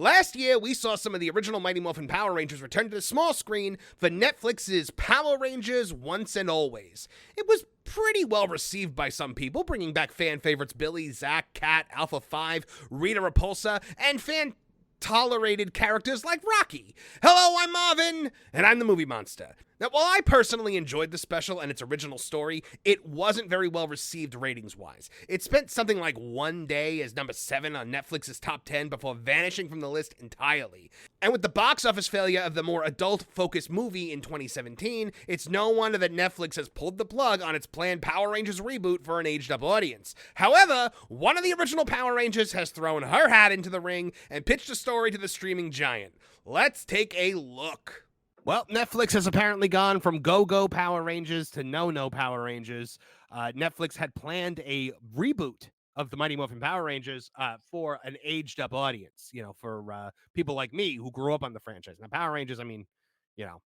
Last year, we saw some of the original Mighty Morphin Power Rangers return to the small screen for Netflix's Power Rangers Once and Always. It was pretty well received by some people, bringing back fan favorites Billy, Zack, Cat, Alpha 5, Rita Repulsa, and fan tolerated characters like Rocky. Hello, I'm Marvin, and I'm the Movie Monster. Now, while I personally enjoyed the special and its original story, it wasn't very well received ratings-wise. It spent something like one day as number 7 on Netflix's top 10 before vanishing from the list entirely. And with the box office failure of the more adult-focused movie in 2017, it's no wonder that Netflix has pulled the plug on its planned Power Rangers reboot for an aged-up audience. However, one of the original Power Rangers has thrown her hat into the ring and pitched a story to the streaming giant. Let's take a look. Well, Netflix has apparently gone from Go-Go Power Rangers to No-No Power Rangers. Netflix had planned a reboot of the Mighty Morphin Power Rangers for an aged-up audience, for people like me who grew up on the franchise. Now, Power Rangers, it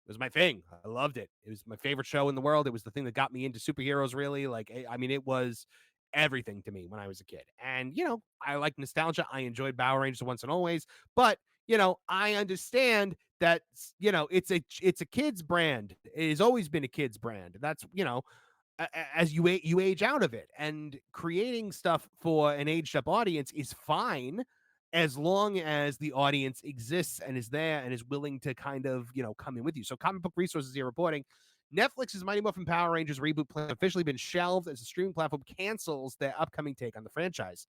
was my thing. I loved it. It was my favorite show in the world. It was the thing that got me into superheroes, really. It was everything to me when I was a kid. And, I like nostalgia. I enjoyed Power Rangers Once and Always, but I understand that it's a kid's brand. It has always been a kid's brand. That's as you age out of it, and creating stuff for an aged up audience is fine as long as the audience exists and is there and is willing to kind of come in with you. So Comic Book Resources here reporting Netflix's Mighty Morphin Power Rangers reboot plan officially been shelved as the streaming platform cancels their upcoming take on the franchise.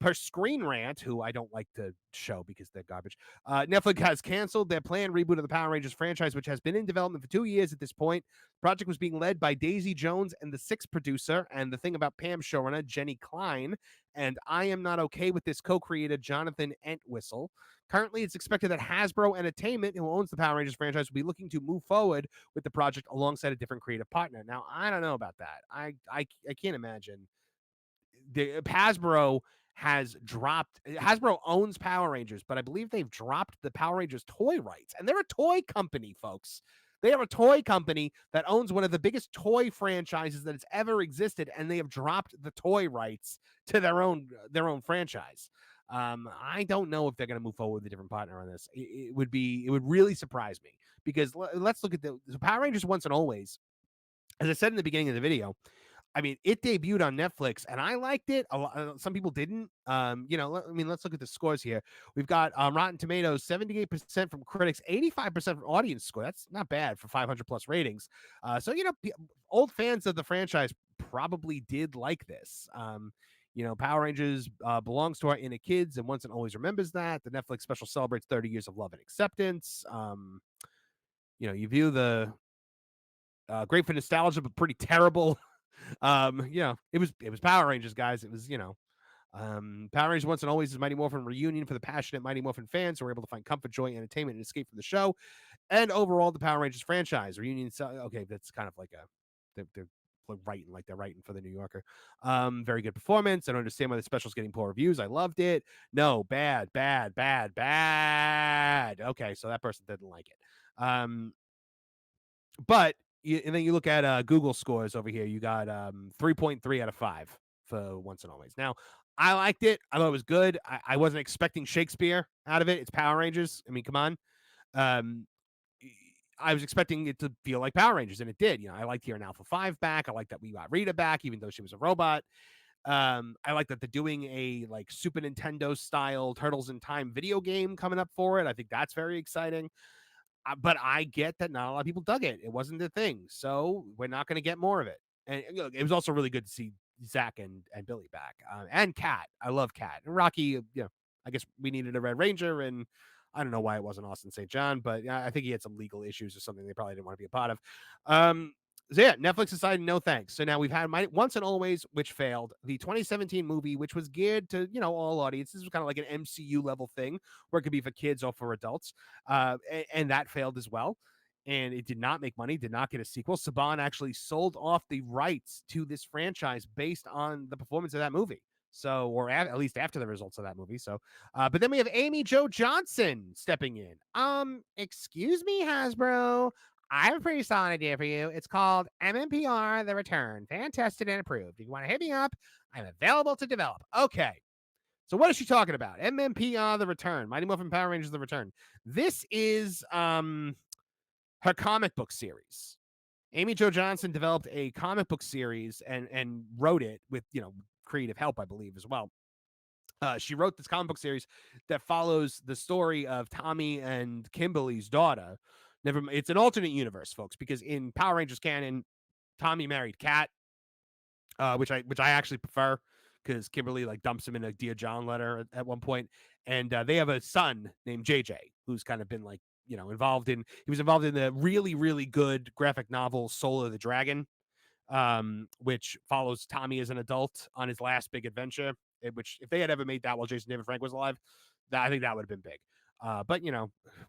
Per Screen Rant, who I don't like to show because they're garbage, Netflix has canceled their planned reboot of the Power Rangers franchise, which has been in development for 2 years at this point. The project was being led by Daisy Jones and the Six producer, and the thing about Pam showrunner Jenny Klein, and I Am Not Okay with This co-creator Jonathan Entwistle. Currently, it's expected that Hasbro Entertainment, who owns the Power Rangers franchise, will be looking to move forward with the project alongside a different creative partner. Now, I don't know about that. I can't imagine. Hasbro owns Power Rangers, but I believe they've dropped the Power Rangers toy rights. And they're a toy company, folks. They are a toy company that owns one of the biggest toy franchises that has ever existed, and they have dropped the toy rights to their own franchise. I don't know if they're going to move forward with a different partner on this. It would really surprise me, because let's look at the Power Rangers Once and Always. As I said in the beginning of the video, it debuted on Netflix, and I liked it. Some people didn't. Let's look at the scores here. We've got Rotten Tomatoes, 78% from critics, 85% from audience score. That's not bad for 500 plus ratings. Old fans of the franchise probably did like this. Power Rangers belongs to our inner kids, and Once and Always remembers that. The Netflix special celebrates 30 years of love and acceptance. You view the great for nostalgia, but pretty terrible. It was Power Rangers, guys. It was, Power Rangers Once and Always is Mighty Morphin reunion for the passionate Mighty Morphin fans who are able to find comfort, joy, entertainment, and escape from the show. And overall, the Power Rangers franchise reunion. Okay, that's kind of like they're writing for the New Yorker. Very good performance. I don't understand why the special's getting poor reviews. I loved it. No, bad. Okay, so that person didn't like it. But and then you look at Google scores over here. You got 3.3 out of 5 for Once and Always. Now, I liked it. I thought it was good. I wasn't expecting Shakespeare out of it. It's Power Rangers. Come on. I was expecting it to feel like Power Rangers, and it did. I liked hearing Alpha 5 back. I like that we got Rita back, even though she was a robot. I like that they're doing a Super Nintendo style Turtles in Time video game coming up for it. I think that's very exciting. But I get that not a lot of people dug it. It wasn't the thing, so we're not going to get more of it. And look, it was also really good to see Zack and Billy back, and Cat. I love Cat and Rocky. I guess we needed a Red Ranger, and I don't know why it wasn't Austin St. John, but I think he had some legal issues or something they probably didn't want to be a part of. So yeah, Netflix decided no thanks. So now we've had Once and Always, which failed. The 2017 movie, which was geared to all audiences, this was kind of like an MCU level thing where it could be for kids or for adults, and that failed as well. And it did not make money, did not get a sequel. Saban actually sold off the rights to this franchise based on the performance of that movie. So, or at least after the results of that movie. So, but then we have Amy Jo Johnson stepping in. Excuse me, Hasbro. I have a pretty solid idea for you. It's called MMPR The Return. Fan tested and approved. If you want to hit me up, I'm available to develop. Okay. So what is she talking about? MMPR The Return, Mighty Morphin Power Rangers The Return. This is her comic book series. Amy Jo Johnson developed a comic book series and wrote it with, creative help, I believe, as well. She wrote this comic book series that follows the story of Tommy and Kimberly's daughter. It's an alternate universe, folks, because in Power Rangers canon, Tommy married Kat, which I actually prefer because Kimberly dumps him in a Dear John letter at one point, and they have a son named JJ who's kind of been involved in. He was involved in the really really good graphic novel Soul of the Dragon, which follows Tommy as an adult on his last big adventure. Which, if they had ever made that while Jason David Frank was alive, I think that would have been big. But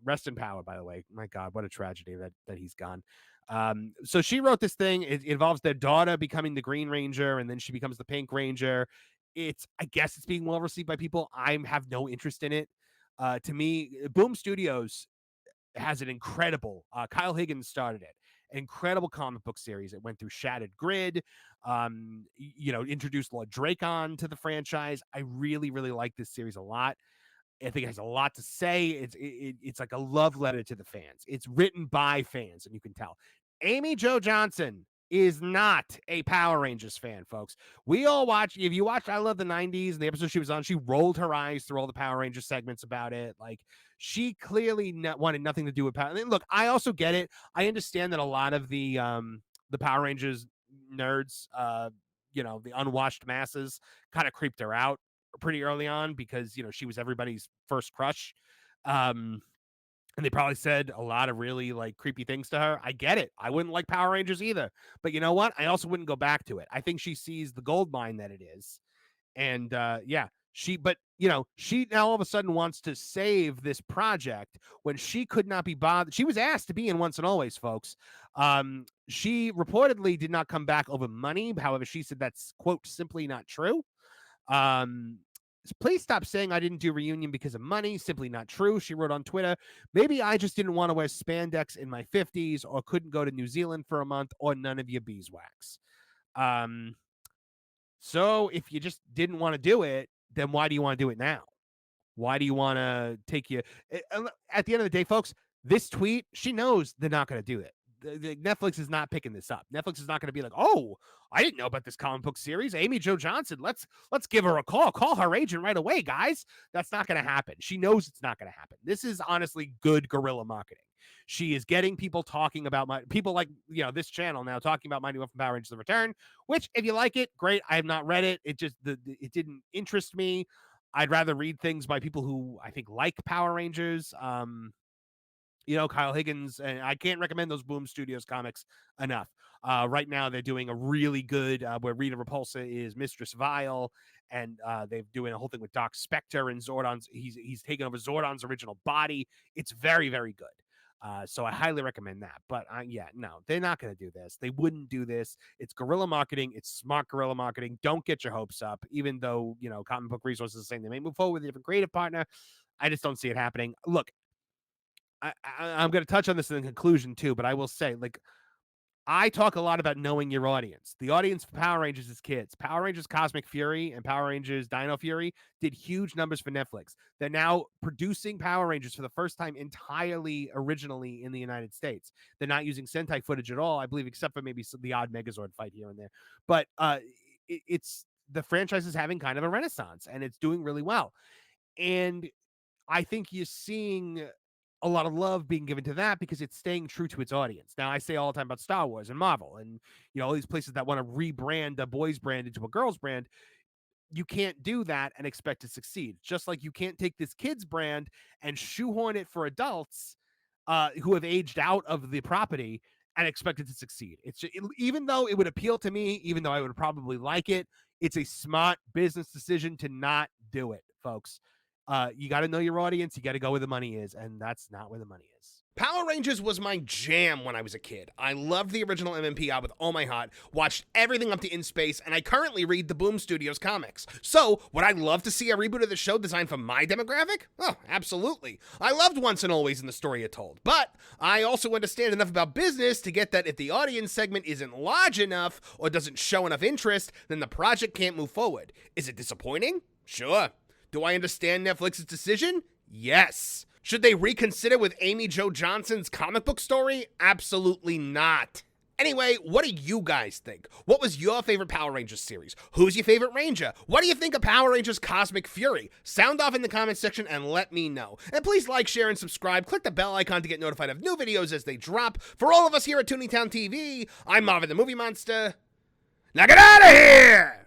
rest in power. By the way, my God, what a tragedy that he's gone. So she wrote this thing. It involves their daughter becoming the Green Ranger, and then she becomes the Pink Ranger. I guess it's being well received by people. I have no interest in it. To me, Boom Studios has an incredible. Kyle Higgins started it. Incredible comic book series. It went through Shattered Grid, introduced Lord Dracon to the franchise. I really, really like this series a lot. I think it has a lot to say. It's like a love letter to the fans. It's written by fans, and you can tell. Amy Jo Johnson is not a Power Rangers fan, folks. We all watch. If you watch I Love the 90s and the episode she was on, she rolled her eyes through all the Power Rangers segments about it. She clearly wanted nothing to do with Power. Look, I also get it. I understand that a lot of the Power Rangers nerds, the unwashed masses, kind of creeped her out pretty early on because she was everybody's first crush. And they probably said a lot of really creepy things to her. I get it. I wouldn't like Power Rangers either. But you know what? I also wouldn't go back to it. I think she sees the gold mine that it is. And she now all of a sudden wants to save this project when she could not be bothered. She was asked to be in Once and Always, folks. She reportedly did not come back over money. However, she said that's, quote, simply not true. Please stop saying I didn't do Reunion because of money. Simply not true. She wrote on Twitter, maybe I just didn't want to wear spandex in my 50s or couldn't go to New Zealand for a month or none of your beeswax. So if you just didn't want to do it, then why do you want to do it now? Why do you want to take you? At the end of the day, folks, this tweet, she knows they're not going to do it. Netflix is not picking this up. Netflix is not going to be like, oh, I didn't know about this comic book series. Amy Jo Johnson, let's give her a call. Call her agent right away, guys. That's not going to happen. She knows it's not going to happen. This is honestly good guerrilla marketing. She is getting people talking about people like this channel now talking about Mighty Morphin Power Rangers: The Return. Which, if you like it, great. I have not read it. It just it didn't interest me. I'd rather read things by people who I think like Power Rangers. Kyle Higgins, and I can't recommend those Boom Studios comics enough. Right now, they're doing a really good, where Rita Repulsa is Mistress Vile, and they're doing a whole thing with Doc Spector and Zordon's. He's taken over Zordon's original body. It's very, very good. So I highly recommend that. But no, they're not going to do this. They wouldn't do this. It's guerrilla marketing. It's smart guerrilla marketing. Don't get your hopes up, even though, Comic Book Resources is saying they may move forward with a different creative partner. I just don't see it happening. Look, I'm going to touch on this in the conclusion too, but I will say, I talk a lot about knowing your audience. The audience for Power Rangers is kids. Power Rangers Cosmic Fury and Power Rangers Dino Fury did huge numbers for Netflix. They're now producing Power Rangers for the first time entirely originally in the United States. They're not using Sentai footage at all, I believe, except for maybe the odd Megazord fight here and there. But it's the franchise is having kind of a renaissance, and it's doing really well. And I think you're seeing a lot of love being given to that because it's staying true to its audience. Now, I say all the time about Star Wars and Marvel and, all these places that want to rebrand a boys brand into a girls brand. You can't do that and expect to succeed. Just like you can't take this kids brand and shoehorn it for adults who have aged out of the property and expect it to succeed. Even though it would appeal to me, even though I would probably like it, it's a smart business decision to not do it, folks. You got to know your audience. You got to go where the money is, and that's not where the money is. Power Rangers was my jam when I was a kid. I loved the original MMPR with all my heart, watched everything up to In Space, and I currently read the Boom Studios comics. So, would I love to see a reboot of the show designed for my demographic? Oh, absolutely. I loved Once and Always in the story it told, but I also understand enough about business to get that if the audience segment isn't large enough or doesn't show enough interest, then the project can't move forward. Is it disappointing? Sure. Do I understand Netflix's decision? Yes. Should they reconsider with Amy Jo Johnson's comic book story? Absolutely not. Anyway, what do you guys think? What was your favorite Power Rangers series? Who's your favorite Ranger? What do you think of Power Rangers Cosmic Fury? Sound off in the comments section and let me know. And please like, share, and subscribe. Click the bell icon to get notified of new videos as they drop. For all of us here at Tooningtown TV, I'm Marvin the Movie Monster. Now get out of here!